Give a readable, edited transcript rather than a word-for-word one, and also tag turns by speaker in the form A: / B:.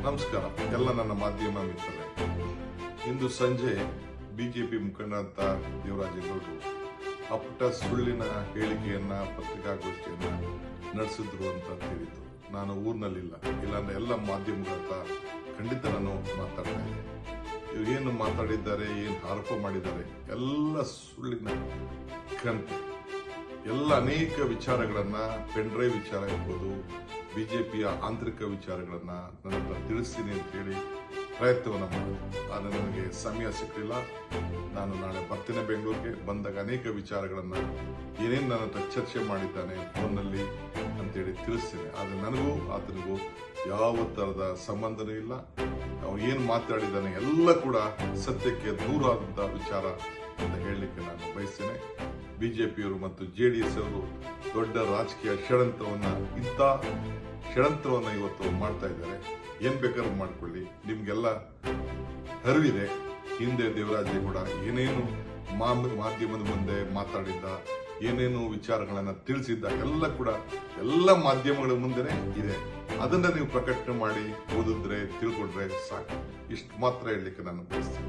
A: ನಮಸ್ಕಾರ ಎಲ್ಲ ನನ್ನ ಮಾಧ್ಯಮ ಮಿತ್ರರೇ. ಇಂದು ಸಂಜೆ ಬಿಜೆಪಿ ಮುಖಂಡರಂತ ದೇವರಾಜೇಗೌಡರು ಅಪ್ಪಟ ಸುಳ್ಳಿನ ಹೇಳಿಕೆಯನ್ನ ಪತ್ರಿಕಾಗೋಷ್ಠಿಯನ್ನ ನಡೆಸಿದ್ರು ಅಂತ ತಿಳಿತು. ನಾನು ಊರಿನಲ್ಲಿಲ್ಲ, ಇಲ್ಲಾಂದ್ರೆ ಎಲ್ಲ ಮಾಧ್ಯಮಗಳಂತ ಖಂಡಿತ ನಾನು ಮಾತಾಡ್ತಾ ಇದ್ದೆ. ಇವ್ರು ಏನು ಮಾತಾಡಿದ್ದಾರೆ, ಏನು ಆರೋಪ ಮಾಡಿದ್ದಾರೆ ಎಲ್ಲ ಸುಳ್ಳಿನ ಕಂತೆ. ಎಲ್ಲ ಅನೇಕ ವಿಚಾರಗಳನ್ನ, ಪೆನ್ಡ್ರೈವ್ ವಿಚಾರ ಇರ್ಬೋದು, ಬಿಜೆಪಿಯ ಆಂತರಿಕ ವಿಚಾರಗಳನ್ನ ನನ್ನ ಹತ್ರ ತಿಳಿಸ್ತೀನಿ ಅಂತ ಹೇಳಿ ಪ್ರಯತ್ನವನ್ನ ಮಾಡಿದೆ. ಆದರೆ ನನಗೆ ಸಮಯ ಸಿಕ್ಕಲಿಲ್ಲ. ನಾನು ನಾಳೆ ಬರ್ತೀನಿ ಬೆಂಗಳೂರಿಗೆ. ಬಂದಾಗ ಅನೇಕ ವಿಚಾರಗಳನ್ನ ಏನೇನು ನನ್ನ ಹತ್ರ ಚರ್ಚೆ ಮಾಡಿದ್ದಾನೆ ಫೋನ್ನಲ್ಲಿ ಅಂತೇಳಿ ತಿಳಿಸ್ತೀನಿ. ಆದರೆ ನನಗೂ ಆತನಿಗೂ ಯಾವ ತರದ ಸಂಬಂಧನೂ ಇಲ್ಲ. ಅವನು ಏನು ಮಾತಾಡಿದ್ದಾನೆ ಎಲ್ಲ ಕೂಡ ಸತ್ಯಕ್ಕೆ ದೂರ ಆದಂತಹ ವಿಚಾರ ಅಂತ ಹೇಳಲಿಕ್ಕೆ ನಾನು ಬಯಸ್ತೇನೆ. ಬಿಜೆಪಿಯವರು ಮತ್ತು ಜೆಡಿಎಸ್ ಅವರು ದೊಡ್ಡ ರಾಜಕೀಯ ಷಡ್ಯಂತ್ರವನ್ನ ಇವತ್ತು ಮಾಡ್ತಾ ಇದ್ದಾರೆ. ಏನ್ ಬೇಕಾದ್ರೂ ಮಾಡ್ಕೊಳ್ಳಿ, ನಿಮ್ಗೆಲ್ಲ ಅರಿವಿದೆ. ಹಿಂದೆ ದೇವರಾಜೇಗೌಡ ಏನೇನು ಮಾಧ್ಯಮದ ಮುಂದೆ ಮಾತಾಡಿದ್ದ, ಏನೇನು ವಿಚಾರಗಳನ್ನ ತಿಳಿಸಿದ್ದ ಎಲ್ಲ ಕೂಡ ಎಲ್ಲ ಮಾಧ್ಯಮಗಳ ಮುಂದೆನೆ ಇದೆ. ಅದನ್ನ ನೀವು ಪ್ರಕಟಣೆ ಮಾಡಿ ಓದಿದ್ರೆ, ತಿಳ್ಕೊಂಡ್ರೆ ಸಾಕು. ಇಷ್ಟು ಮಾತ್ರ ಹೇಳಲಿಕ್ಕೆ ನಾನು ಬಯಸ್ತೇನೆ.